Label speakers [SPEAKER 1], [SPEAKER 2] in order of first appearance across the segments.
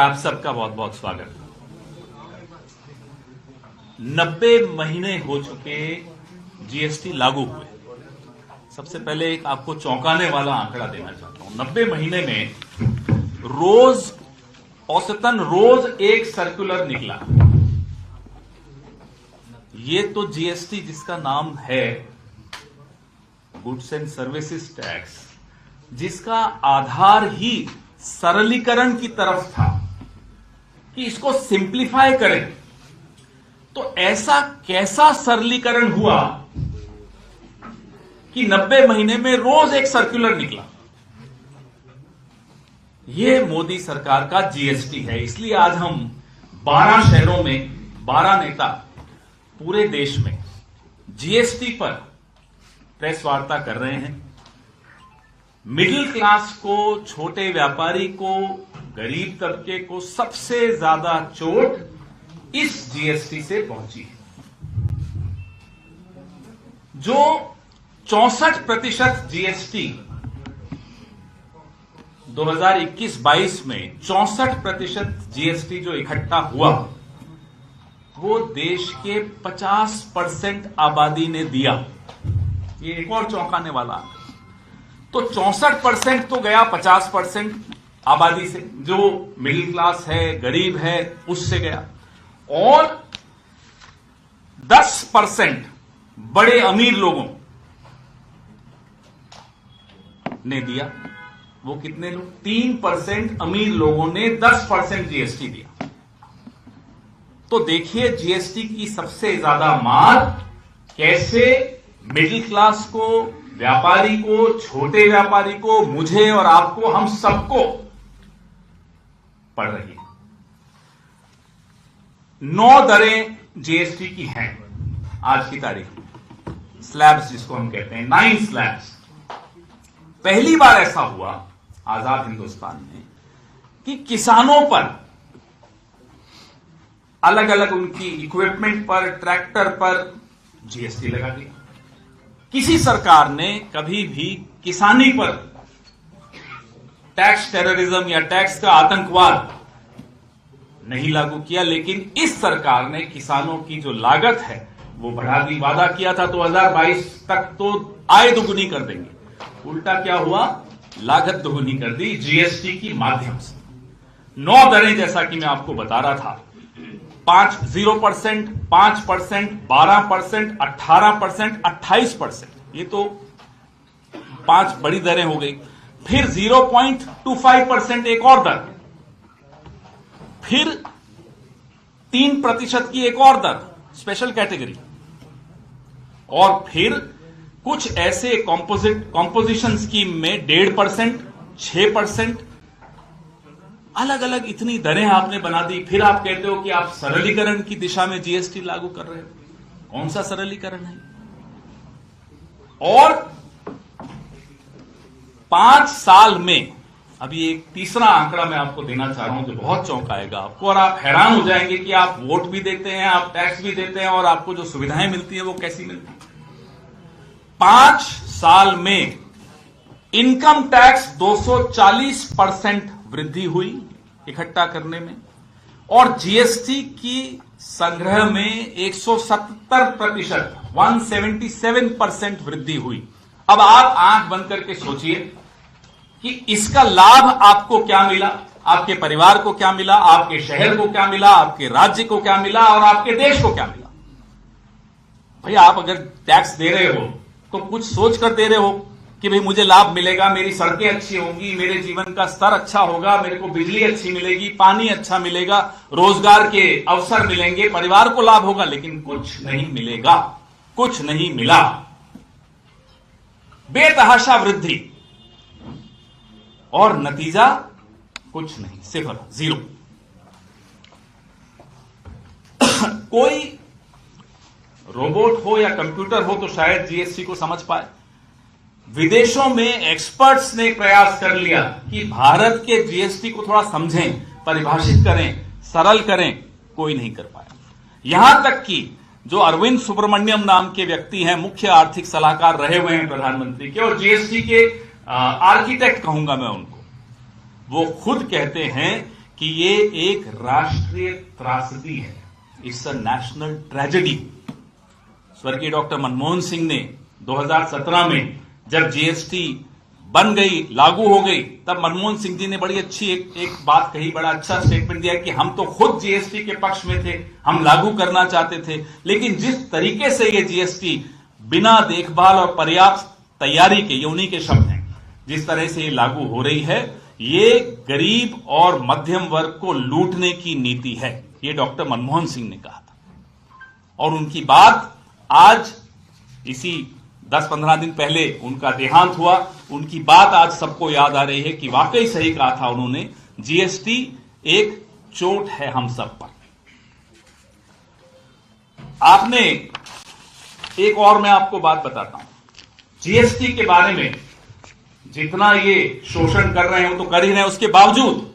[SPEAKER 1] आप सबका बहुत बहुत स्वागत। 90 महीने हो चुके जीएसटी लागू हुए। सबसे पहले एक आपको चौंकाने वाला आंकड़ा देना चाहता हूं। 90 महीने में औसतन रोज एक सर्कुलर निकला। ये तो जीएसटी जिसका नाम है गुड्स एंड सर्विसेज टैक्स, जिसका आधार ही सरलीकरण की तरफ था कि इसको सिंप्लीफाई करें, तो ऐसा कैसा सरलीकरण हुआ कि 90 महीने में रोज एक सर्कुलर निकला। यह मोदी सरकार का जीएसटी है। इसलिए आज हम 12 शहरों में 12 नेता पूरे देश में जीएसटी पर प्रेस वार्ता कर रहे हैं। मिडिल क्लास को, छोटे व्यापारी को, गरीब तबके को सबसे ज्यादा चोट इस जीएसटी से पहुंची है। जो 64% जीएसटी 2021-22 में 64% जीएसटी जो इकट्ठा हुआ, वो देश के 50% आबादी ने दिया। ये एक और चौंकाने वाला है। तो 64% तो गया 50% आबादी से, जो मिडिल क्लास है, गरीब है, उससे गया, और 10% बड़े अमीर लोगों ने दिया। वो कितने लोग? 3% अमीर लोगों ने 10% जीएसटी दिया। तो देखिए जीएसटी की सबसे ज्यादा मार कैसे मिडिल क्लास को, व्यापारी को, छोटे व्यापारी को, मुझे और आपको, हम सबको पड़ रही है। 9 दरें जीएसटी की हैं आज की तारीख में, स्लैब्स जिसको हम कहते हैं, 9 स्लैब्स। पहली बार ऐसा हुआ आजाद हिंदुस्तान में कि किसानों पर अलग अलग उनकी इक्विपमेंट पर, ट्रैक्टर पर जीएसटी लगा दिया। किसी सरकार ने कभी भी किसानी पर टैक्स टेररिज्म या टैक्स का आतंकवाद नहीं लागू किया, लेकिन इस सरकार ने किसानों की जो लागत है वो बढ़ा दी। वादा किया था 2022 तक तो आय दोगुनी कर देंगे, उल्टा क्या हुआ? लागत दोगुनी कर दी जीएसटी की माध्यम से। 9 दरें जैसा कि मैं आपको बता रहा था, 0%, 5%, 12%, 18%, 28%, ये तो 5 बड़ी दरें हो गई। फिर 0.25% एक और दर, फिर 3% की एक और दर, स्पेशल कैटेगरी, और फिर कुछ ऐसे कॉम्पोजिशन स्कीम में 1.5%, 6%, अलग अलग इतनी दरें आपने बना दी। फिर आप कहते हो कि आप सरलीकरण की दिशा में जीएसटी लागू कर रहे हो। कौन सा सरलीकरण है? और 5 साल में, अभी एक तीसरा आंकड़ा मैं आपको देना चाह रहा हूं जो बहुत चौंकाएगा आपको, और आप हैरान हो जाएंगे कि आप वोट भी देते हैं, आप टैक्स भी देते हैं, और आपको जो सुविधाएं मिलती हैं वो कैसी मिलती हैं। 5 साल में इनकम टैक्स 240% वृद्धि हुई इकट्ठा करने में, और जीएसटी की संग्रह में 177%, 177% वृद्धि हुई। अब आप आंख बंद करके सोचिए कि इसका लाभ आपको क्या मिला, आपके परिवार को क्या मिला, आपके शहर को क्या मिला, आपके राज्य को क्या मिला, और आपके देश को क्या मिला। भाई आप अगर टैक्स दे रहे हो तो कुछ सोच कर दे रहे हो कि भाई मुझे लाभ मिलेगा, मेरी सड़कें अच्छी होंगी, मेरे जीवन का स्तर अच्छा होगा, मेरे को बिजली अच्छी मिलेगी, पानी अच्छा मिलेगा, रोजगार के अवसर मिलेंगे, परिवार को लाभ होगा। लेकिन कुछ नहीं मिलेगा, कुछ नहीं मिला। बेतहाशा वृद्धि, और नतीजा कुछ नहीं, 0। कोई रोबोट हो या कंप्यूटर हो तो शायद जीएसटी को समझ पाए। विदेशों में एक्सपर्ट्स ने प्रयास कर लिया कि भारत के जीएसटी को थोड़ा समझें, परिभाषित करें, सरल करें, कोई नहीं कर पाया। यहां तक कि जो अरविंद सुब्रमण्यम नाम के व्यक्ति हैं, मुख्य आर्थिक सलाहकार रहे हुए हैं प्रधानमंत्री के, और जीएसटी के आर्किटेक्ट कहूंगा मैं उनको, वो खुद कहते हैं कि ये एक राष्ट्रीय त्रासदी है, इट्स अ नेशनल ट्रेजेडी। स्वर्गीय डॉक्टर मनमोहन सिंह ने 2017 में जब जीएसटी बन गई, लागू हो गई, तब मनमोहन सिंह जी ने बड़ी अच्छी एक बात कही, बड़ा अच्छा स्टेटमेंट दिया कि हम तो खुद जीएसटी के पक्ष में थे, हम लागू करना चाहते थे, लेकिन जिस तरीके से ये जीएसटी बिना देखभाल और पर्याप्त तैयारी के, ये उन्हीं के शब्द हैं, जिस तरह से ये लागू हो रही है, ये गरीब और मध्यम वर्ग को लूटने की नीति है, ये डॉक्टर मनमोहन सिंह ने कहा था। और उनकी बात आज इसी 10-15 दिन पहले उनका देहांत हुआ, उनकी बात आज सबको याद आ रही है कि वाकई सही कहा था उन्होंने, जीएसटी एक चोट है हम सब पर। आपने एक और मैं आपको बात बताता हूं, जीएसटी के बारे में जितना ये शोषण कर रहे हैं वो तो कर ही रहे हैं, उसके बावजूद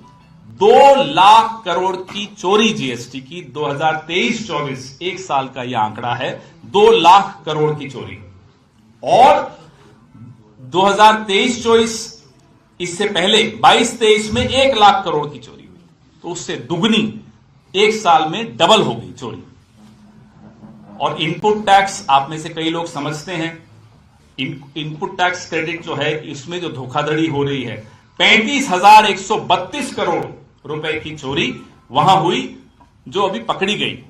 [SPEAKER 1] 2 लाख करोड़ की चोरी जीएसटी की 2023-24 एक साल का यह आंकड़ा है, 2 लाख करोड़ की चोरी। और 2023-24 इससे पहले 22-23 में 1 लाख करोड़ की चोरी हुई, तो उससे दुगनी एक साल में डबल हो गई चोरी। और इनपुट टैक्स, आप में से कई लोग समझते हैं, इनपुट टैक्स क्रेडिट जो है, इसमें जो धोखाधड़ी हो रही है, 35,132 करोड़ रुपए की चोरी वहां हुई, जो अभी पकड़ी गई।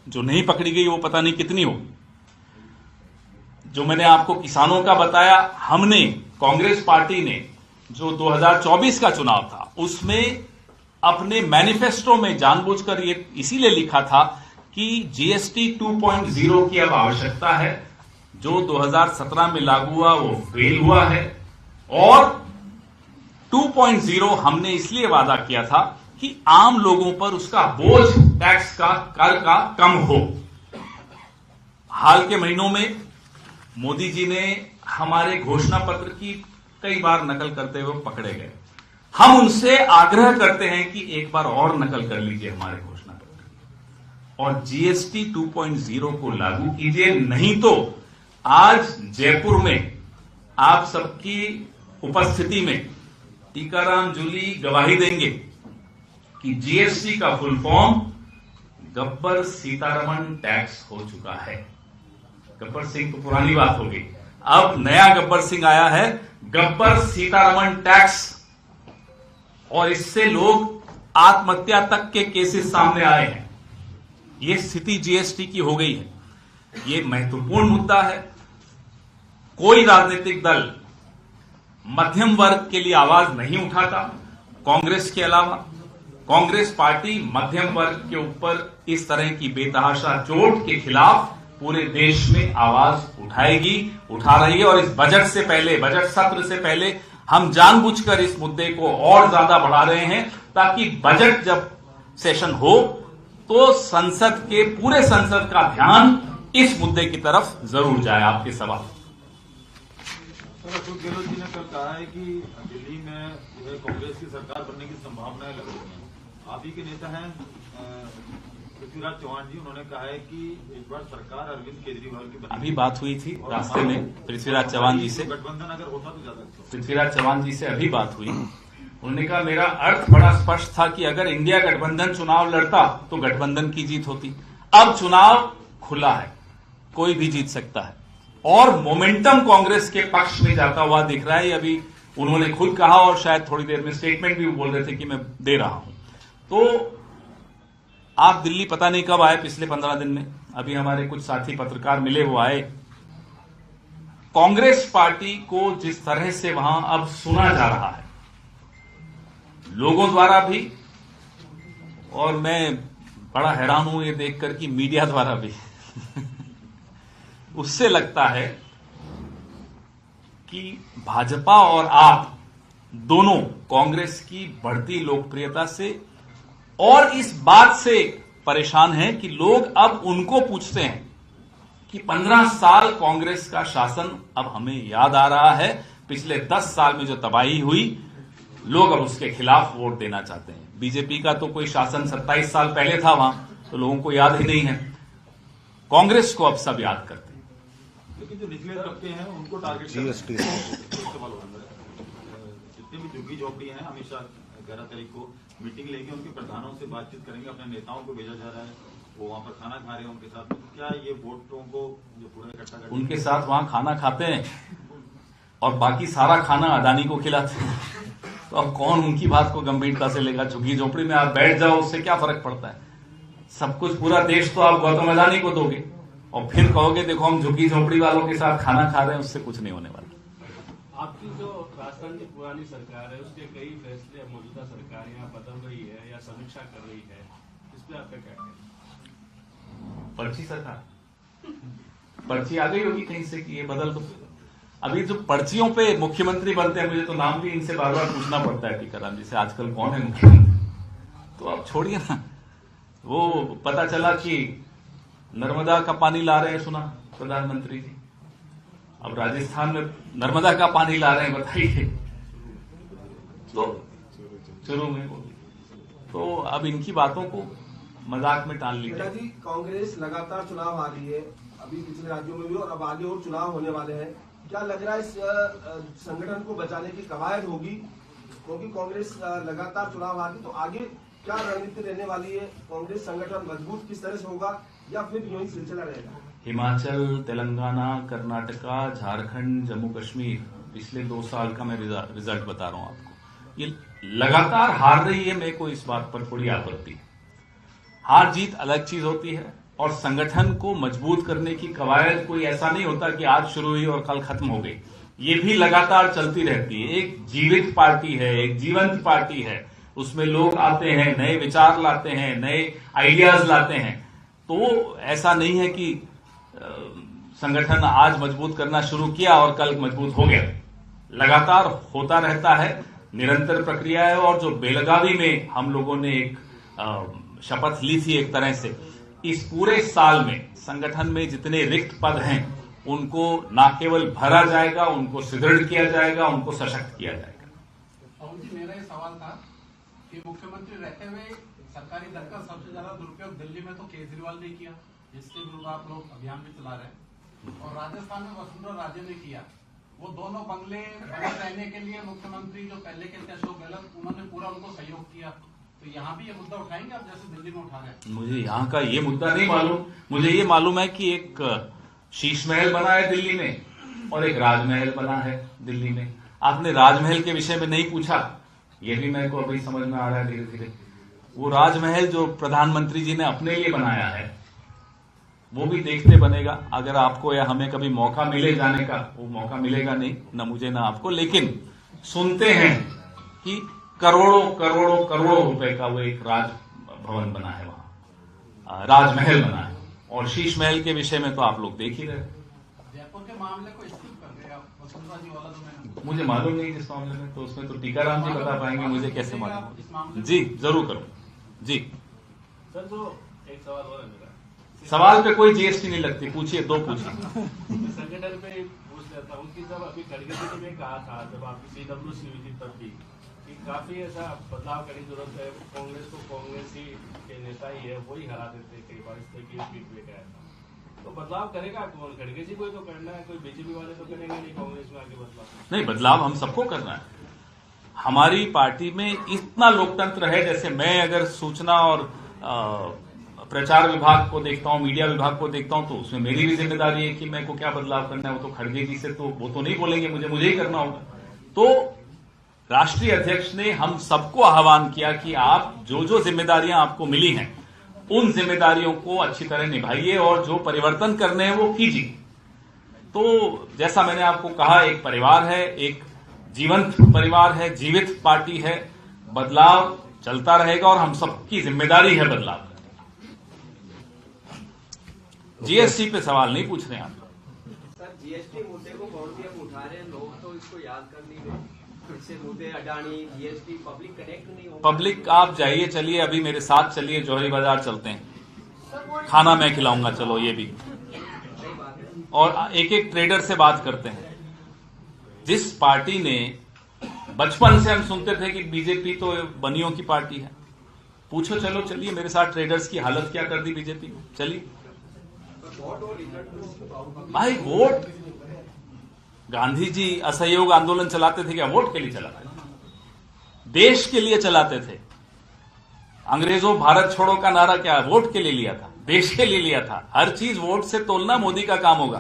[SPEAKER 1] जो नहीं पकड़ी गई वो पता नहीं कितनी होगी। जो मैंने आपको किसानों का बताया, हमने, कांग्रेस पार्टी ने जो 2024 का चुनाव था उसमें अपने मैनिफेस्टो में जानबूझकर ये इसीलिए लिखा था कि जीएसटी 2.0 की अब आवश्यकता है। जो 2017 में लागू हुआ वो फेल हुआ है, और 2.0 हमने इसलिए वादा किया था कि आम लोगों पर उसका बोझ, टैक्स का, कर का कम हो। हाल के महीनों में मोदी जी ने हमारे घोषणा पत्र की कई बार नकल करते हुए पकड़े गए। हम उनसे आग्रह करते हैं कि एक बार और नकल कर लीजिए हमारे घोषणा पत्र और जीएसटी 2.0 को लागू कीजिए, नहीं तो आज जयपुर में आप सबकी उपस्थिति में टीकाराम जूली गवाही देंगे कि जीएसटी का full form Gabbar Sitharaman tax हो चुका है। गब्बर सिंह तो पुरानी बात हो गई, अब नया गब्बर सिंह आया है, गब्बर सीतारमण टैक्स। और इससे लोग आत्महत्या तक के केसेस सामने आए हैं। यह स्थिति जीएसटी की हो गई है। यह महत्वपूर्ण मुद्दा है। कोई राजनीतिक दल मध्यम वर्ग के लिए आवाज नहीं उठाता, कांग्रेस के अलावा। कांग्रेस पार्टी मध्यम वर्ग के ऊपर इस तरह की बेतहाशा चोट के खिलाफ पूरे देश में आवाज उठाएगी, उठा रही है। और इस बजट से पहले, बजट सत्र से पहले हम जानबूझकर इस मुद्दे को और ज्यादा बढ़ा रहे हैं, ताकि बजट जब सेशन हो तो संसद के, पूरे संसद का ध्यान इस मुद्दे की तरफ जरूर जाए। आपके सवाल।
[SPEAKER 2] अशोक गहलोत जी ने कल कहा है कि दिल्ली में जो है कांग्रेस की सरकार बनने की संभावनाएं लग रही हैं। आप ही के नेता हैं पृथ्वीराज चौहान जी, उन्होंने कहा है कि इस बार सरकार अरविंद केजरीवाल की बनेगी।
[SPEAKER 1] अभी बात हुई थी रास्ते में पृथ्वीराज चौहान जी से,
[SPEAKER 2] गठबंधन अगर होता तो ज्यादा अच्छा।
[SPEAKER 1] पृथ्वीराज चौहान जी से अभी बात हुई। उन्होंने कहा मेरा अर्थ बड़ा स्पष्ट था कि अगर इंडिया गठबंधन चुनाव लड़ता तो गठबंधन की जीत होती। अब चुनाव खुला है, कोई भी जीत सकता है, और मोमेंटम कांग्रेस के पक्ष में जाता हुआ दिख रहा है। अभी उन्होंने खुद कहा, और शायद थोड़ी देर में स्टेटमेंट भी बोल रहे थे कि मैं दे रहा हूं। तो आप दिल्ली पता नहीं कब आए, पिछले 15 दिन में। अभी हमारे कुछ साथी पत्रकार मिले, वो आए। कांग्रेस पार्टी को जिस तरह से वहां अब सुना जा रहा है लोगों द्वारा भी, और मैं बड़ा हैरान हूं ये देखकर कि मीडिया द्वारा भी उससे लगता है कि भाजपा और आप दोनों कांग्रेस की बढ़ती लोकप्रियता से और इस बात से परेशान हैं कि लोग अब उनको पूछते हैं कि 15 साल कांग्रेस का शासन अब हमें याद आ रहा है। पिछले 10 साल में जो तबाही हुई, लोग अब उसके खिलाफ वोट देना चाहते हैं। बीजेपी का तो कोई शासन 27 साल पहले था वहां, तो लोगों को याद ही नहीं है। कांग्रेस को अब सब याद करते हैं।
[SPEAKER 2] लेकिन जो निचले तबके हैं उनको टारगेट
[SPEAKER 3] जीएसटी
[SPEAKER 2] जितनी भी झुग्गी झोपड़ी हैं, हमेशा 11 तारीख को मीटिंग लेके उनके प्रधानों से बातचीत करेंगे, अपने नेताओं को भेजा जा रहा है, वो वहाँ पर खाना खा रहे हैं उनके साथ। तो क्या ये वोटों को जो पूरा इकट्ठा कर
[SPEAKER 1] उनके साथ वहां खाना खाते हैं और बाकी सारा खाना अदानी को खिलाते हैं, तो अब कौन उनकी बात को गंभीरता से लेगा? झुग्गी झोपड़ी में आप बैठ जाओ, उससे क्या फर्क पड़ता है? सब कुछ पूरा देश तो आप गौतम अदानी को दोगे और फिर कहोगे देखो हम झुग्गी झोपड़ी वालों के साथ खाना खा रहे हैं, उससे कुछ नहीं होने वाला।
[SPEAKER 3] आपकी जो राजस्थान की पुरानी सरकार है उसके कई फैसले मौजूदा सरकार यहाँ बदल रही है या समीक्षा कर रही है, इस पर आपका क्या कहना है?
[SPEAKER 1] पर्ची सरकार, पर्ची आ गई होगी कहीं से कि ये बदल दो। अभी जो पर्चियों पे मुख्यमंत्री बनते हैं, मुझे तो नाम भी इनसे बार बार पूछना पड़ता है टीकाराम जी से, आजकल कौन है मुख्यमंत्री। तो आप छोड़िए ना, वो पता चला कि नर्मदा का पानी ला रहे हैं, सुना प्रधानमंत्री जी, अब राजस्थान में नर्मदा का पानी ला रहे हैं, बताइए। तो शुरू में तो अब इनकी बातों को मजाक में टाल लीजिए।
[SPEAKER 4] जी, कांग्रेस लगातार चुनाव आ रही है, अभी पिछले राज्यों में भी और अब आगे और चुनाव होने वाले हैं। क्या लग रहा है इस संगठन को बचाने की कवायद होगी? क्योंकि कांग्रेस लगातार चुनाव आती, तो आगे क्या रणनीति रहने वाली है? कांग्रेस संगठन मजबूत किस तरह से होगा या फिर यूं ही सिलसिला रहेगा?
[SPEAKER 1] हिमाचल, तेलंगाना, कर्नाटका, झारखंड, जम्मू कश्मीर, पिछले 2 साल का मैं रिजल्ट बता रहा हूं आपको, ये लगातार हार रही है। मेरे को इस बात पर थोड़ी आपत्ति है। हार जीत अलग चीज होती है और संगठन को मजबूत करने की कवायद कोई ऐसा नहीं होता कि आज शुरू हुई और कल खत्म हो गई। ये भी लगातार चलती रहती है। एक जीवित पार्टी है, एक जीवंत पार्टी है, उसमें लोग आते हैं, नए विचार लाते हैं, नए आइडियाज लाते हैं। तो ऐसा नहीं है कि संगठन आज मजबूत करना शुरू किया और कल मजबूत हो गया। लगातार होता रहता है, निरंतर प्रक्रिया है। और जो बेलगावी में हम लोगों ने एक शपथ ली थी, एक तरह से इस पूरे साल में संगठन में जितने रिक्त पद हैं उनको न केवल भरा जाएगा, उनको सुदृढ़ किया जाएगा, उनको सशक्त किया जाएगा।
[SPEAKER 5] पवन जी, मेरा ये सवाल था कि मुख्यमंत्री रहते हुए सरकारी धन का सबसे ज्यादा दुरुपयोग दिल्ली में तो केजरीवाल ने किया, जिसके विरुद्ध आप लोग अभियान भी चला रहे हैं, और राजस्थान में वसुंधरा राजे ने किया। वो दोनों बंगले बने रहने के लिए मुख्यमंत्री जो पहले के थे अशोक गहलोत, उन्होंने पूरा उनको सहयोग किया। तो यहाँ भी ये मुद्दा उठाएंगे आप जैसे दिल्ली में उठा रहे हैं?
[SPEAKER 1] मुझे यहाँ का ये मुद्दा नहीं मालूम। मुझे ये मालूम है कि एक शीश महल बना है दिल्ली में और एक राजमहल बना है दिल्ली में। आपने राजमहल के विषय में नहीं पूछा, ये भी मेरे को अभी समझ में आ रहा है धीरे धीरे। वो राजमहल जो प्रधानमंत्री जी ने अपने लिए बनाया है वो भी देखते बनेगा। अगर आपको या हमें कभी मौका मिले जाने का, वो मौका मिलेगा नहीं, ना मुझे ना आपको, लेकिन सुनते हैं कि करोड़ों करोड़ों करोड़ों रुपए का वो एक राज भवन बना है, वहां राजमहल बना है। और शीश महल के विषय में तो आप लोग देख ही रहे।
[SPEAKER 5] जयपुर के मामले को स्किप कर गए आप, वसुंधरा जी वाला जो मैंने
[SPEAKER 1] मुझे मालूम नहीं जिस मामले में, तो उसमें तो टीकाराम जी बता पाएंगे, मुझे कैसे मालूम? जी जरूर करूं जी।
[SPEAKER 3] सर, जो एक सवाल और है मेरा,
[SPEAKER 1] सवाल पे कोई जीएसटी नहीं लगती, पूछिए, 2 पूछिए।
[SPEAKER 3] संगठन पे पूछ लेता हूँ कि जब अभी खड़गे जी ने कहा था, जब आपकी सीडब्ल्यूसी हुई थी तब भी, कि काफी ऐसा बदलाव करने की जरूरत है, कांग्रेस को कांग्रेसी के नेता ही है वही हरा देते, कई बार इस तरह की स्पीच लेकर आया था। तो बदलाव करेगा कौन? खड़गे जी को ही तो करना है, कोई बीजेपी वाले तो करेंगे नहीं कांग्रेस में आगे बदलाव।
[SPEAKER 1] नहीं, बदलाव हम सबको करना है। हमारी पार्टी में इतना लोकतंत्र है, जैसे मैं अगर सूचना और प्रचार विभाग को देखता हूं, मीडिया विभाग को देखता हूं, तो उसमें मेरी भी जिम्मेदारी है कि मैं को क्या बदलाव करना है। वो तो खड़गे जी से तो वो तो नहीं बोलेंगे, मुझे ही करना होगा। तो राष्ट्रीय अध्यक्ष ने हम सबको आह्वान किया कि आप जो जो जिम्मेदारियां आपको मिली हैं उन जिम्मेदारियों को अच्छी तरह निभाइए और जो परिवर्तन करने हैं वो कीजिए। तो जैसा मैंने आपको कहा, एक परिवार है, एक जीवंत परिवार है, जीवित पार्टी है, बदलाव चलता रहेगा और हम सबकी जिम्मेदारी है बदलाव। जीएसटी पे सवाल नहीं पूछ रहे हैं आप।
[SPEAKER 6] सर, जीएसटी मुद्दे को कौन भी अब उठा रहे हैं, लोग तो इसको याद कर नहीं रहे। इससे मुद्दे अडानी, जीएसटी, पब्लिक कनेक्ट नहीं हो।
[SPEAKER 1] पब्लिक आप जाइए, चलिए अभी मेरे साथ चलिए, जौहरी बाजार चलते हैं, खाना मैं खिलाऊंगा, चलो ये भी, और एक एक ट्रेडर से बात करते हैं। जिस पार्टी ने, बचपन से हम सुनते थे कि बीजेपी तो बनियों की पार्टी है, पूछो, चलो चलिए मेरे साथ, ट्रेडर्स की हालत क्या कर दी बीजेपी ने, चलिए। भाई वोट, गांधी जी असहयोग आंदोलन चलाते थे क्या? वोट के लिए चलाते थे। देश के लिए चलाते थे। अंग्रेजों भारत छोड़ो का नारा क्या वोट के लिए लिया था, देश के लिए लिया था। हर चीज वोट से तोलना मोदी का काम होगा,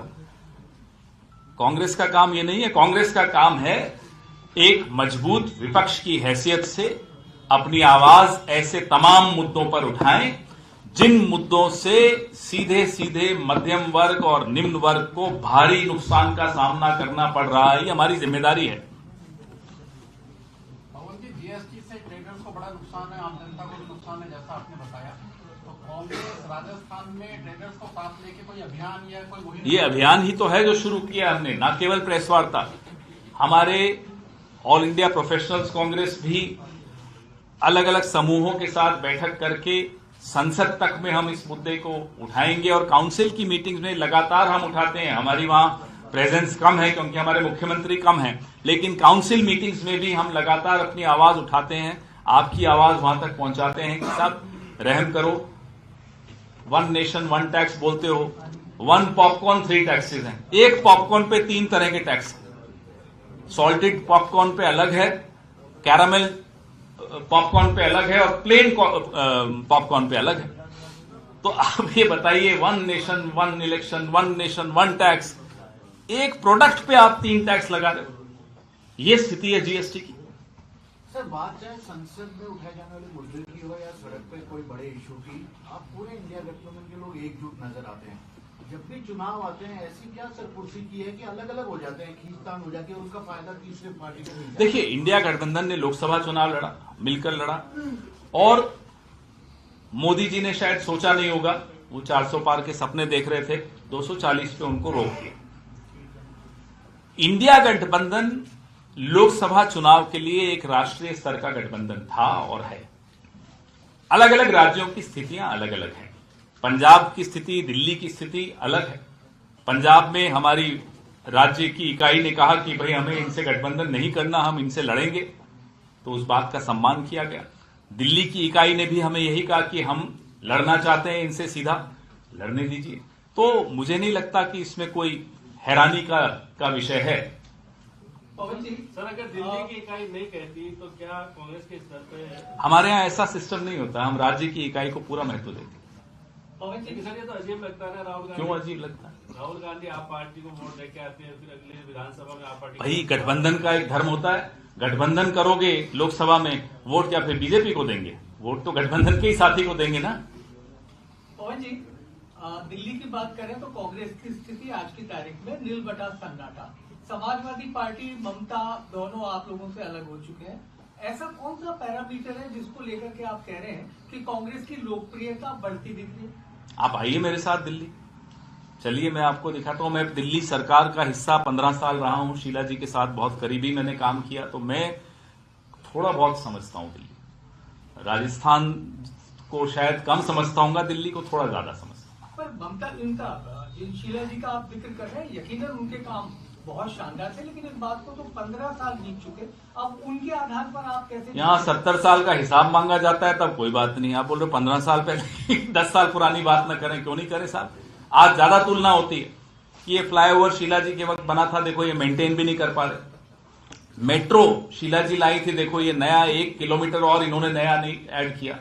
[SPEAKER 1] कांग्रेस का काम ये नहीं है। कांग्रेस का काम है एक मजबूत विपक्ष की हैसियत से अपनी आवाज ऐसे तमाम मुद्दों पर उठाएं जिन मुद्दों से सीधे सीधे मध्यम वर्ग और निम्न वर्ग को भारी नुकसान का सामना करना पड़ रहा है। ये हमारी जिम्मेदारी है।
[SPEAKER 5] पवन जी, जीएसटी से ट्रेडर्स को बड़ा नुकसान है, आम जनता को भी नुकसान है, जैसा आपने बताया। तो कांग्रेस राजस्थान में ट्रेडर्स को साथ लेके कोई अभियान या कोई मुहिम,
[SPEAKER 1] ये अभियान ही तो है जो शुरू किया हमने, ना केवल प्रेस वार्ता। हमारे ऑल इंडिया प्रोफेशनल्स कांग्रेस भी अलग अलग समूहों के साथ बैठक करके संसद तक में हम इस मुद्दे को उठाएंगे और काउंसिल की मीटिंग्स में लगातार हम उठाते हैं। हमारी वहां प्रेजेंस कम है क्योंकि हमारे मुख्यमंत्री कम हैं, लेकिन काउंसिल मीटिंग्स में भी हम लगातार अपनी आवाज उठाते हैं, आपकी आवाज वहां तक पहुंचाते हैं कि साहब रहम करो, 1 नेशन 1 टैक्स बोलते हो, 1 पॉपकॉर्न 3 टैक्सेस हैं। एक पॉपकॉर्न पे 3 तरह के टैक्स, सॉल्टेड पॉपकॉर्न पे अलग है, कैरामेल पॉपकॉर्न पे अलग है और प्लेन पॉपकॉर्न पे अलग है। तो आप ये बताइए, 1 नेशन 1 इलेक्शन, 1 नेशन 1 टैक्स, एक प्रोडक्ट पे आप 3 टैक्स लगा रहे हो। ये स्थिति है जीएसटी की।
[SPEAKER 7] सर, बात चाहे संसद में उठाए जाने वाले मुद्दे की हो या सड़क पे कोई बड़े इशू की, आप पूरे इंडिया गठबंधन के लोग एकजुट नजर आते हैं। जब भी चुनाव आते हैं, ऐसी क्या सर कुर्सी की है कि अलग अलग हो जाते हैं, खींचतान हो जाती है और उसका फायदा तीसरे पार्टी को मिलता है?
[SPEAKER 1] देखिए, इंडिया गठबंधन ने लोकसभा चुनाव लड़ा, मिलकर लड़ा, और मोदी जी ने शायद सोचा नहीं होगा, वो 400 पार के सपने देख रहे थे, 240 पे उनको रोक दिया। इंडिया गठबंधन लोकसभा चुनाव के लिए एक राष्ट्रीय स्तर का गठबंधन था और है। अलग अलग राज्यों की स्थितियां अलग अलग हैं। पंजाब की स्थिति, दिल्ली की स्थिति अलग है। पंजाब में हमारी राज्य की इकाई ने कहा कि भाई हमें इनसे गठबंधन नहीं करना, हम इनसे लड़ेंगे, तो उस बात का सम्मान किया गया। दिल्ली की इकाई ने भी हमें यही कहा कि हम लड़ना चाहते हैं इनसे, सीधा लड़ने दीजिए। तो मुझे नहीं लगता कि इसमें कोई हैरानी का विषय है।
[SPEAKER 3] पवन जी, सर अगर दिल्ली की इकाई नहीं कहती तो क्या कांग्रेस के स्तर पे?
[SPEAKER 1] हमारे यहाँ ऐसा सिस्टम नहीं होता, हम राज्य की इकाई को पूरा महत्व देते हैं।
[SPEAKER 3] पवन जी, सर ये तो अजीब लगता है ना, राहुल गांधी,
[SPEAKER 1] क्यों अजीब लगता है?
[SPEAKER 3] राहुल गांधी आप पार्टी को वोट देके आते हैं, फिर अगले विधानसभा में आप पार्टी
[SPEAKER 1] भाई गठबंधन का एक धर्म होता है, गठबंधन करोगे लोकसभा में, वोट क्या फिर बीजेपी को देंगे? वोट तो गठबंधन के ही साथी को देंगे ना।
[SPEAKER 8] पवन जी, दिल्ली की बात करें तो कांग्रेस की स्थिति आज की तारीख में नील बटा सन्नाटा। समाजवादी पार्टी, ममता, दोनों आप लोगों से अलग हो चुके हैं। ऐसा कौन सा पैरामीटर है जिसको लेकर के आप कह रहे हैं कि कांग्रेस की लोकप्रियता बढ़ती दिख रही है?
[SPEAKER 1] आप आइए मेरे साथ दिल्ली, चलिए मैं आपको दिखाता हूं। मैं दिल्ली सरकार का हिस्सा 15 साल रहा हूं, शीला जी के साथ बहुत करीबी मैंने काम किया, तो मैं थोड़ा बहुत समझता हूं दिल्ली। राजस्थान को शायद कम समझता हूँ, दिल्ली को थोड़ा ज्यादा समझता हूँ।
[SPEAKER 8] पर ममता, इनका शीला जी का आप जिक्र कर रहे हैं, यकीनन उनके काम बहुत शानदार थे, लेकिन इस बात को तो 15 साल बीत चुके, अब उनके आधार पर आप कैसे?
[SPEAKER 1] यहाँ 70 साल का हिसाब मांगा जाता है तब कोई बात नहीं, आप बोल रहे 15 साल पहले 10 साल पुरानी बात न करें, क्यों नहीं करें साहब? आज ज्यादा तुलना होती है कि ये फ्लाईओवर शीला जी के वक्त बना था, देखो ये मेंटेन भी नहीं कर पा रहे। मेट्रो शीला जी लाई थी, देखो ये नया 1 किलोमीटर और इन्होंने नया नहीं ऐड किया।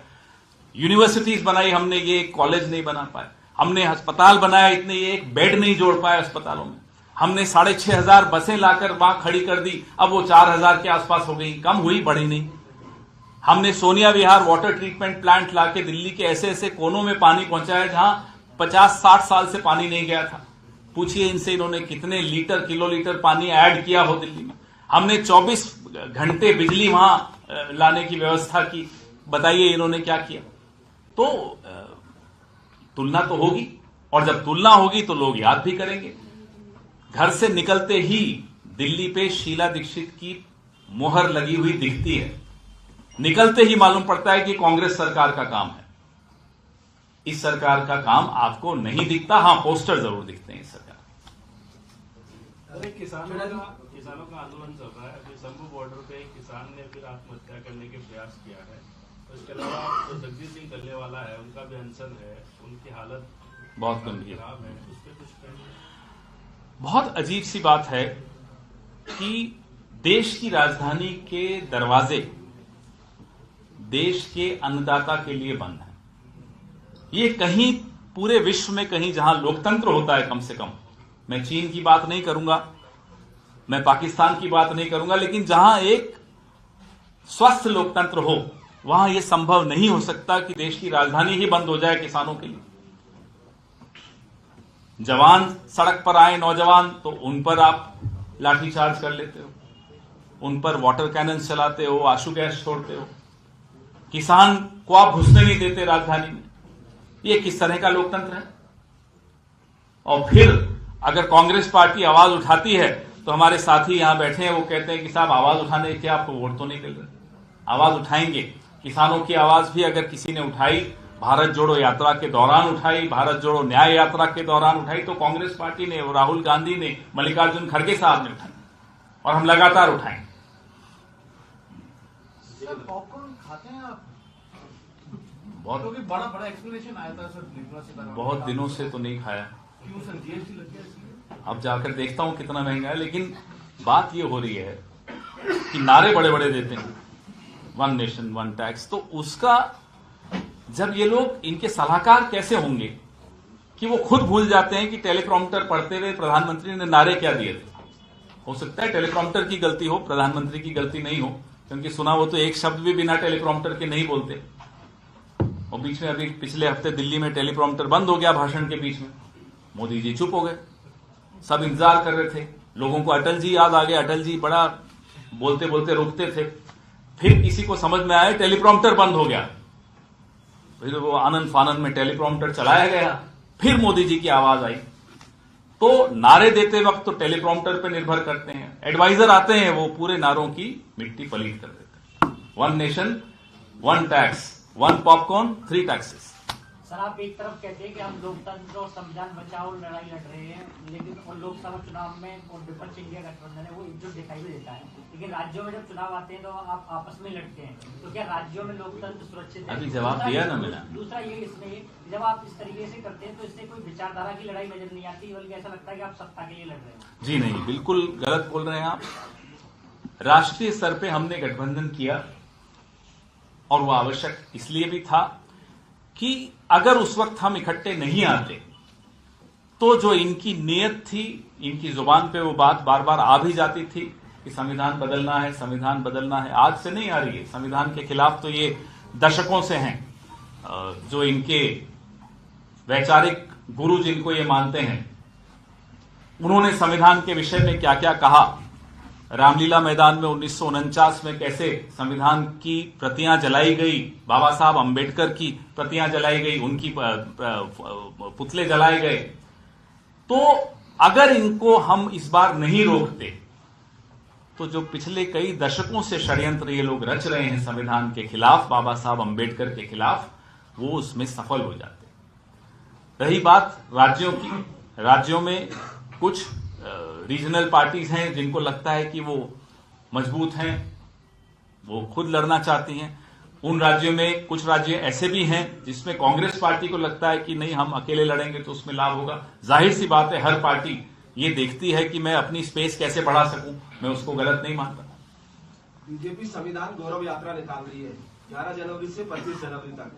[SPEAKER 1] यूनिवर्सिटीज बनाई हमने, ये एक कॉलेज नहीं बना पाए। हमने अस्पताल बनाया, इतने ये एक बेड नहीं जोड़ पाए अस्पतालों में। हमने 6,500 बसें लाकर वहां खड़ी कर दी, अब वो 4,000 के आसपास हो गई, कम हुई बढ़ी नहीं। हमने सोनिया विहार वाटर ट्रीटमेंट प्लांट लाके दिल्ली के ऐसे ऐसे कोनों में पानी पहुंचाया जहां 50-60 साल से पानी नहीं गया था। पूछिए इनसे, इन्होंने कितने लीटर किलोलीटर पानी ऐड किया हो दिल्ली में। हमने 24 घंटे बिजली वहां लाने की व्यवस्था की, बताइए इन्होंने क्या किया? तो तुलना तो होगी, और जब तुलना होगी तो लोग याद भी करेंगे। घर से निकलते ही दिल्ली पे शीला दीक्षित की मोहर लगी हुई दिखती है, निकलते ही मालूम पड़ता है कि कांग्रेस सरकार का काम है। इस सरकार का काम आपको नहीं दिखता, हां पोस्टर जरूर दिखते हैं इस सरकार।
[SPEAKER 3] अरे किसानों का आंदोलन चल रहा है, अभी शंभू बॉर्डर पे एक किसान ने फिर आत्महत्या करने के प्रयास किया है। उसके अलावा जो जगजीत सिंह डल्लेवाला है, उनका भी अनशन है, उनकी हालत
[SPEAKER 1] बहुत गंभीर
[SPEAKER 3] खराब है, उस पर कुछ कहेंगे?
[SPEAKER 1] बहुत अजीब सी बात है कि देश की राजधानी के दरवाजे देश के अन्नदाता के लिए बंद है। ये कहीं पूरे विश्व में कहीं जहां लोकतंत्र होता है, कम से कम, मैं चीन की बात नहीं करूंगा, मैं पाकिस्तान की बात नहीं करूंगा, लेकिन जहां एक स्वस्थ लोकतंत्र हो वहां यह संभव नहीं हो सकता कि देश की राजधानी ही बंद हो जाए किसानों के लिए। जवान सड़क पर आए, नौजवान, तो उन पर आप लाठीचार्ज कर लेते हो, उन पर वाटर कैनन चलाते हो, आंसू गैस छोड़ते हो, किसान को आप घुसने नहीं देते राजधानी में। ये किस तरह का लोकतंत्र है? और फिर अगर कांग्रेस पार्टी आवाज उठाती है तो हमारे साथी यहां बैठे हैं, वो कहते हैं कि साहब आवाज उठाने के आपको वोट तो नहीं मिल रहे। आवाज उठाएंगे, किसानों की आवाज भी अगर किसी ने उठाई, भारत जोड़ो यात्रा के दौरान उठाई, भारत जोड़ो न्याय यात्रा के दौरान उठाई, तो कांग्रेस पार्टी ने, राहुल गांधी ने, मल्लिकार्जुन खड़गे साहब ने उठाई, और हम लगातार उठाएंगे।
[SPEAKER 7] पॉपकॉर्न खाते हैं आप?
[SPEAKER 1] बहुत
[SPEAKER 7] क्योंकि बड़ा एक्सप्लेनेशन आया था सर निर्मला सीतारमण।
[SPEAKER 1] बहुत दिनों से तो नहीं खाया,
[SPEAKER 7] क्यों सर, जीएसटी लग गया इसलिए?
[SPEAKER 1] अब जाकर देखता हूं कितना महंगा है। लेकिन बात ये हो रही है कि नारे बड़े बड़े देते हैं, वन नेशन वन टैक्स, तो उसका जब ये लोग, इनके सलाहकार कैसे होंगे कि वो खुद भूल जाते हैं कि टेलीप्रॉम्प्टर पढ़ते हुए प्रधानमंत्री ने नारे क्या दिए थे। हो सकता है टेलीप्रॉम्प्टर की गलती हो, प्रधानमंत्री की गलती नहीं हो, क्योंकि सुना वो तो एक शब्द भी बिना टेलीप्रॉम्प्टर के नहीं बोलते। और बीच में अभी पिछले हफ्ते दिल्ली में टेलीप्रॉम्प्टर बंद हो गया भाषण के बीच में, मोदी जी चुप हो गए, सब इंतजार कर रहे थे, लोगों को अटल जी याद आ गए, अटल जी बड़ा बोलते बोलते रुकते थे, फिर किसी को समझ में आया टेलीप्रॉम्प्टर बंद हो गया, फिर वो आनंद फानंद में टेलीप्रॉम्प्टर चलाया गया, फिर मोदी जी की आवाज आई। तो नारे देते वक्त तो टेलीप्रॉम्प्टर पे निर्भर करते हैं, एडवाइजर आते हैं, वो पूरे नारों की मिट्टी पलीत कर देते हैं। One nation one tax, one popcorn, 3 taxes.
[SPEAKER 9] Sir, आप एक तरफ कहते हैं कि हम लोकतंत्र और संविधान बचाओ लड़ाई लड़ रहे हैं, लेकिन और लोकसभा चुनाव में और विपक्ष इंडिया गठबंधन है वो एकजुट दिखाई भी देता है, लेकिन राज्यों में जब चुनाव आते हैं तो आप आपस में लड़ते हैं, तो क्या राज्यों में लोकतंत्र सुरक्षित है?
[SPEAKER 1] अभी जवाब दिया ना मैंने।
[SPEAKER 9] दूसरा ये, इसमें जब आप इस तरीके से करते हैं तो इससे कोई विचारधारा की लड़ाई नजर नहीं आती, बल्कि ऐसा लगता है कि आप सत्ता के लिए लड़ रहे हैं।
[SPEAKER 1] जी नहीं, बिल्कुल गलत बोल रहे हैं आप। राष्ट्रीय स्तर पे हमने गठबंधन किया और वो आवश्यक इसलिए भी था कि अगर उस वक्त हम इकट्ठे नहीं आते तो जो इनकी नीयत थी, इनकी जुबान पे वो बात बार बार आ भी जाती थी कि संविधान बदलना है, संविधान बदलना है, आज से नहीं आ रही है। संविधान के खिलाफ तो ये दशकों से हैं। जो इनके वैचारिक गुरु जिनको ये मानते हैं, उन्होंने संविधान के विषय में क्या क्या कहा, रामलीला मैदान में 1949 में कैसे संविधान की प्रतियां जलाई गई, बाबा साहब अंबेडकर की प्रतियां जलाई गई, उनकी पुतले जलाए गए। तो अगर इनको हम इस बार नहीं रोकते तो जो पिछले कई दशकों से षड्यंत्र ये लोग रच रहे हैं संविधान के खिलाफ, बाबा साहब अंबेडकर के खिलाफ, वो उसमें सफल हो जाते। रही बात राज्यों की, राज्यों में कुछ रीजनल पार्टीज हैं जिनको लगता है कि वो मजबूत हैं, वो खुद लड़ना चाहती हैं। उन राज्यों में कुछ राज्य ऐसे भी हैं जिसमें कांग्रेस पार्टी को लगता है कि नहीं, हम अकेले लड़ेंगे तो उसमें लाभ होगा। जाहिर सी बात है, हर पार्टी ये देखती है कि मैं अपनी स्पेस कैसे बढ़ा सकूं, मैं उसको गलत नहीं मानता।
[SPEAKER 4] बीजेपी संविधान गौरव यात्रा निकाल रही है 11 जनवरी से 25 जनवरी तक।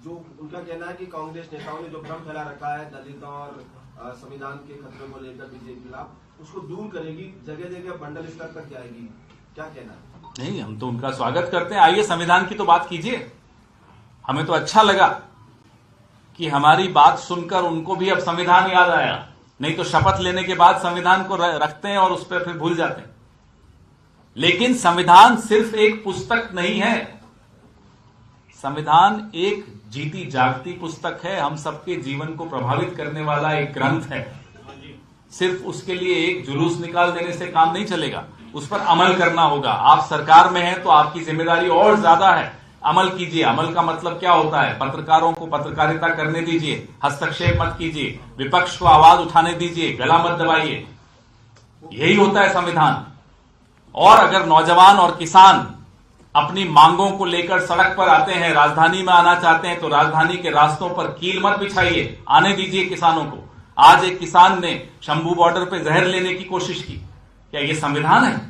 [SPEAKER 4] जो उनका कहना है कि कांग्रेस नेताओं ने जो भ्रम फैला रखा है दलितों और संविधान के खतरे को लेकर बीजेपी के खिलाफ, उसको दूर करेगी, जगह जगह मंडल स्तर तक जाएगी, क्या कहना है?
[SPEAKER 1] नहीं, हम तो उनका स्वागत करते हैं। आइए संविधान की तो बात कीजिए। हमें तो अच्छा लगा कि हमारी बात सुनकर उनको भी अब संविधान याद आया, नहीं तो शपथ लेने के बाद संविधान को रखते हैं और उस पर फिर भूल जाते हैं। लेकिन संविधान सिर्फ एक पुस्तक नहीं है, संविधान एक जीती जागती पुस्तक है, हम सबके जीवन को प्रभावित करने वाला एक ग्रंथ है। सिर्फ उसके लिए एक जुलूस निकाल देने से काम नहीं चलेगा, उस पर अमल करना होगा। आप सरकार में हैं तो आपकी जिम्मेदारी और ज्यादा है, अमल कीजिए। अमल का मतलब क्या होता है? पत्रकारों को पत्रकारिता करने दीजिए, हस्तक्षेप मत कीजिए, विपक्ष को आवाज उठाने दीजिए, गला मत दबाइए, यही होता है संविधान। और अगर नौजवान और किसान अपनी मांगों को लेकर सड़क पर आते हैं, राजधानी में आना चाहते हैं, तो राजधानी के रास्तों पर कील मत बिछाइए, आने दीजिए किसानों को। आज एक किसान ने शंभू बॉर्डर पे जहर लेने की कोशिश की, क्या ये संविधान है?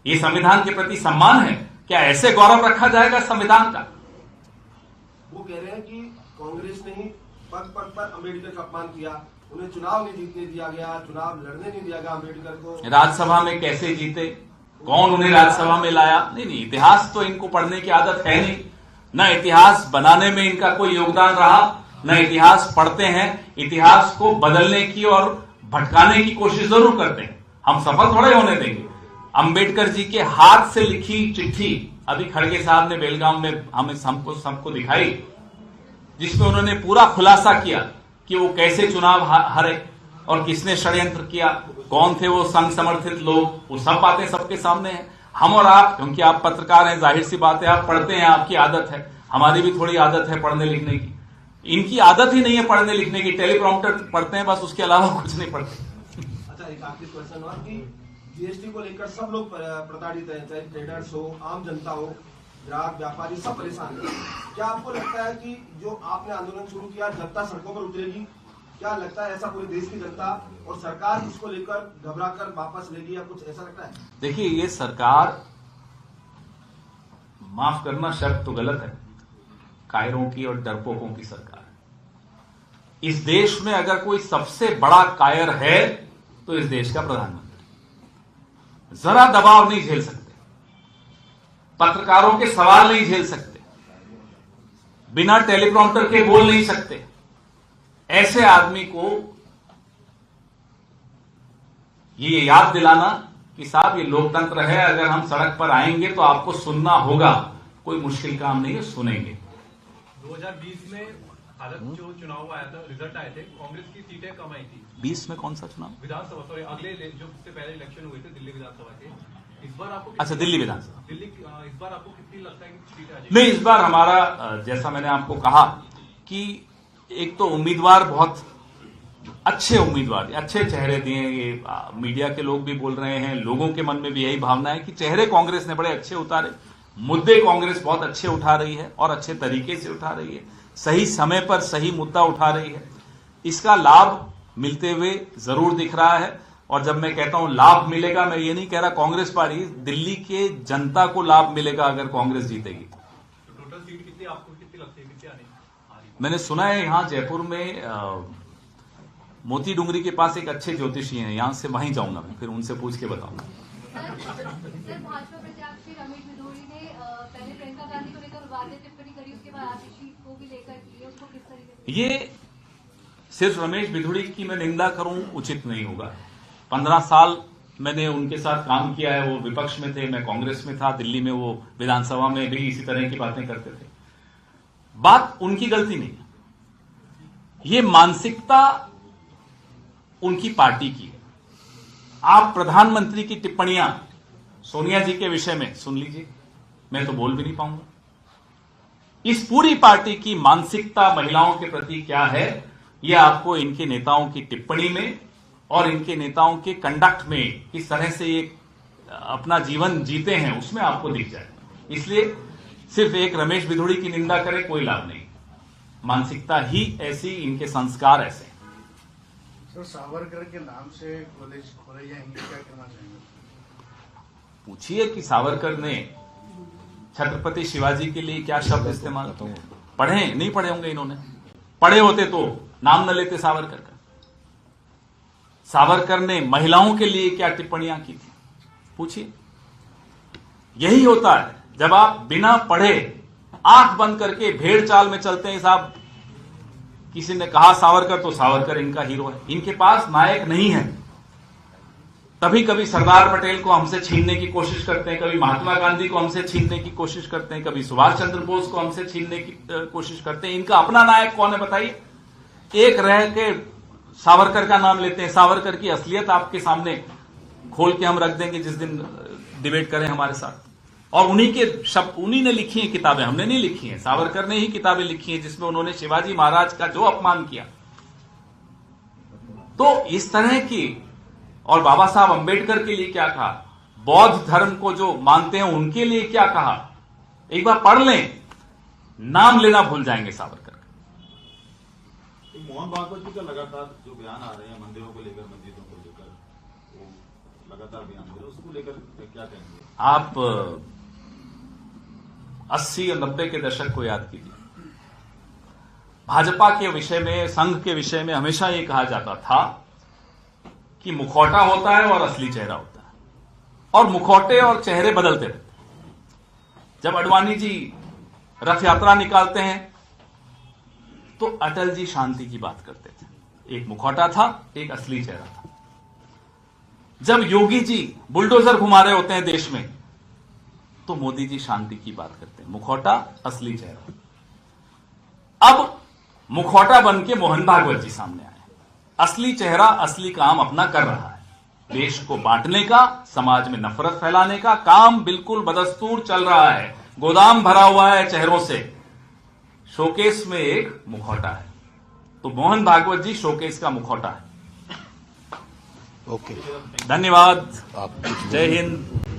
[SPEAKER 1] ये संविधान के प्रति सम्मान है? क्या ऐसे गौरव रखा जाएगा संविधान का?
[SPEAKER 4] वो कह रहे हैं कि कांग्रेस ने ही पद पद पर अम्बेडकर का अपमान किया, उन्हें चुनाव नहीं जीतने दिया गया, चुनाव लड़ने नहीं दिया गया अम्बेडकर को।
[SPEAKER 1] राज्यसभा में कैसे जीते, कौन उन्हें राज्यसभा में लाया? नहीं, इतिहास तो इनको पढ़ने की आदत है नहीं, न इतिहास बनाने में इनका कोई योगदान रहा, न इतिहास पढ़ते हैं। इतिहास को बदलने की और भटकाने की कोशिश जरूर करते हैं, हम सफल थोड़े होने देंगे। अंबेडकर जी के हाथ से लिखी चिट्ठी अभी खड़गे साहब ने बेलगाम में हमें सबको दिखाई, जिसमें उन्होंने पूरा खुलासा किया कि वो कैसे चुनाव हारे और किसने षड्यंत्र किया, कौन थे वो संघ समर्थित लोग, वो सब बातें सबके सामने हैं। हम और आप, क्योंकि आप पत्रकार हैं, जाहिर सी बात है आप पढ़ते हैं, आपकी आदत है, हमारी भी थोड़ी आदत है पढ़ने लिखने की। इनकी आदत ही नहीं है पढ़ने लिखने की, टेलीप्रॉम्प्टर पढ़ते हैं बस, उसके अलावा कुछ नहीं पढ़ते।
[SPEAKER 4] अच्छा, एक आखिरी क्वेश्चन और कि जीएसटी को लेकर सब लोग प्रताड़ित हैं, चाहे ट्रेडर्स हो, आम जनता हो, ग्राहक व्यापारी सब परेशान है। क्या आपको लगता है कि जो आपने आंदोलन शुरू किया जनता सड़कों पर उतरेगी? क्या लगता है ऐसा पूरे देश की जनता और सरकार इसको लेकर घबराकर वापस लेगी या कुछ ऐसा लगता है?
[SPEAKER 1] देखिए, ये सरकार, माफ करना शब्द तो गलत है, कायरों की और डरपोकों की सरकार है। इस देश में अगर कोई सबसे बड़ा कायर है तो इस देश का प्रधानमंत्री। जरा दबाव नहीं झेल सकते, पत्रकारों के सवाल नहीं झेल सकते, बिना टेलीप्रॉम्प्टर के बोल नहीं सकते। ऐसे आदमी को ये याद दिलाना कि साहब ये लोकतंत्र है, अगर हम सड़क पर आएंगे तो आपको सुनना होगा, कोई मुश्किल काम नहीं है, सुनेंगे।
[SPEAKER 10] 2020 में हालत जो चुनाव आया था, रिजल्ट आए थे, कांग्रेस की सीटें कम आई थी।
[SPEAKER 1] 20 में कौन सा चुनाव?
[SPEAKER 10] विधानसभा, सॉरी, अगले जो उससे पहले इलेक्शन हुए थे दिल्ली विधानसभा के। इस बार आपको,
[SPEAKER 1] अच्छा, दिल्ली विधानसभा,
[SPEAKER 10] दिल्ली इस बार आपको कितनी लगता है कि सीटें आ जाएगी?
[SPEAKER 1] नहीं, इस बार हमारा, जैसा मैंने आपको कहा कि एक तो उम्मीदवार बहुत अच्छे उम्मीदवार, अच्छे चेहरे दिए, ये मीडिया के लोग भी बोल रहे हैं, लोगों के मन में भी यही भावना है कि चेहरे कांग्रेस ने बड़े अच्छे उतारे, मुद्दे कांग्रेस बहुत अच्छे उठा रही है और अच्छे तरीके से उठा रही है, सही समय पर सही मुद्दा उठा रही है। इसका लाभ मिलते हुए जरूर दिख रहा है। और जब मैं कहता हूं लाभ मिलेगा, मैं ये नहीं कह रहा कांग्रेस पार्टी, दिल्ली के जनता को लाभ मिलेगा अगर कांग्रेस जीतेगी।
[SPEAKER 10] तो टोटल सीट कितनी आपको कितनी लगती है, कितनी आने?
[SPEAKER 1] मैंने सुना है यहां जयपुर में मोती डूंगरी के पास एक अच्छे ज्योतिषी हैं, यहां से वहीं जाऊंगा मैं, फिर उनसे पूछ के बताऊंगा।
[SPEAKER 11] सर, भाजपा प्रत्याशी रमेश बिधूड़ी ने पहले प्रियंका गांधी को लेकर विवादित टिप्पणी करी, उसके बाद आतिशी को भी लेकर की, उसको किस तरीके से?
[SPEAKER 1] ये सिर्फ रमेश बिधूड़ी की मैं निंदा करूं उचित नहीं होगा। 15 साल मैंने उनके साथ काम किया है, वो विपक्ष में थे, मैं कांग्रेस में था, दिल्ली में वो विधानसभा में भी इसी तरह की बातें करते थे। बात उनकी गलती नहीं है, ये मानसिकता उनकी पार्टी की है। आप प्रधानमंत्री की टिप्पणियां सोनिया जी के विषय में सुन लीजिए, मैं तो बोल भी नहीं पाऊंगा। इस पूरी पार्टी की मानसिकता महिलाओं के प्रति क्या है, यह आपको इनके नेताओं की टिप्पणी में और इनके नेताओं के कंडक्ट में, किस तरह से ये अपना जीवन जीते हैं, उसमें आपको दिख जाए। इसलिए सिर्फ एक रमेश बिधूड़ी की निंदा करे कोई लाभ नहीं, मानसिकता ही ऐसी, इनके संस्कार ऐसे।
[SPEAKER 7] सर, सावरकर के नाम से कॉलेज खोले जाएंगे, क्या कहना चाहेंगे?
[SPEAKER 1] पूछिए कि सावरकर ने छत्रपति शिवाजी के लिए क्या शब्द इस्तेमाल किए। पढ़े नहीं पढ़े होंगे इन्होंने, पढ़े होते तो नाम न लेते सावरकर का। सावरकर ने महिलाओं के लिए क्या टिप्पणियां की थी, पूछिए। यही होता है जब आप बिना पढ़े आंख बंद करके भेड़ चाल में चलते हैं। साहब, किसी ने कहा सावरकर तो सावरकर इनका हीरो है, इनके पास नायक नहीं है। कभी कभी सरदार पटेल को हमसे छीनने की कोशिश करते हैं, कभी महात्मा गांधी को हमसे छीनने की कोशिश करते हैं, कभी सुभाष चंद्र बोस को हमसे छीनने की कोशिश करते हैं। इनका अपना नायक कौन है बताइए? एक रह के सावरकर का नाम लेते हैं। सावरकर की असलियत आपके सामने खोल के हम रख देंगे जिस दिन डिबेट करें हमारे साथ। और उन्हीं के शब्द, उन्हीं ने लिखी हैं किताबें, हमने नहीं लिखी हैं, सावरकर ने ही किताबें लिखी हैं जिसमें उन्होंने शिवाजी महाराज का जो अपमान किया। तो इस तरह की, और बाबा साहब अंबेडकर के लिए क्या कहा, बौद्ध धर्म को जो मानते हैं उनके लिए क्या कहा, एक बार पढ़ लें, नाम लेना भूल जाएंगे सावरकर।
[SPEAKER 2] मोहन भागवत जी का लगातार जो बयान आ रहे हैं मंदिरों को लेकर, मस्जिदों को लेकर, वो लगातार बयान दे रहे हैं, उसको लेकर क्या कहेंगे
[SPEAKER 1] आप? 80 और 90 के दशक को याद कीजिए। भाजपा के विषय में, संघ के विषय में हमेशा ये कहा जाता था कि मुखौटा होता है और असली चेहरा होता है, और मुखौटे और चेहरे बदलते रहते हैं। जब अडवाणी जी रथ यात्रा निकालते हैं तो अटल जी शांति की बात करते थे। एक मुखौटा था, एक असली चेहरा था। जब योगी जी बुलडोजर घुमा रहे होते हैं देश में तो मोदी जी शांति की बात करते हैं। मुखौटा, असली चेहरा। अब मुखौटा बन के मोहन भागवत जी सामने आए। असली चेहरा असली काम अपना कर रहा है। देश को बांटने का, समाज में नफरत फैलाने का काम बिल्कुल बदस्तूर चल रहा है। गोदाम भरा हुआ है चेहरों से। शोकेस में एक मुखौटा है, तो मोहन भागवत जी शोकेस का मुखौटा है।
[SPEAKER 12] ओके,
[SPEAKER 1] धन्यवाद।
[SPEAKER 12] आप
[SPEAKER 1] जय हिंद।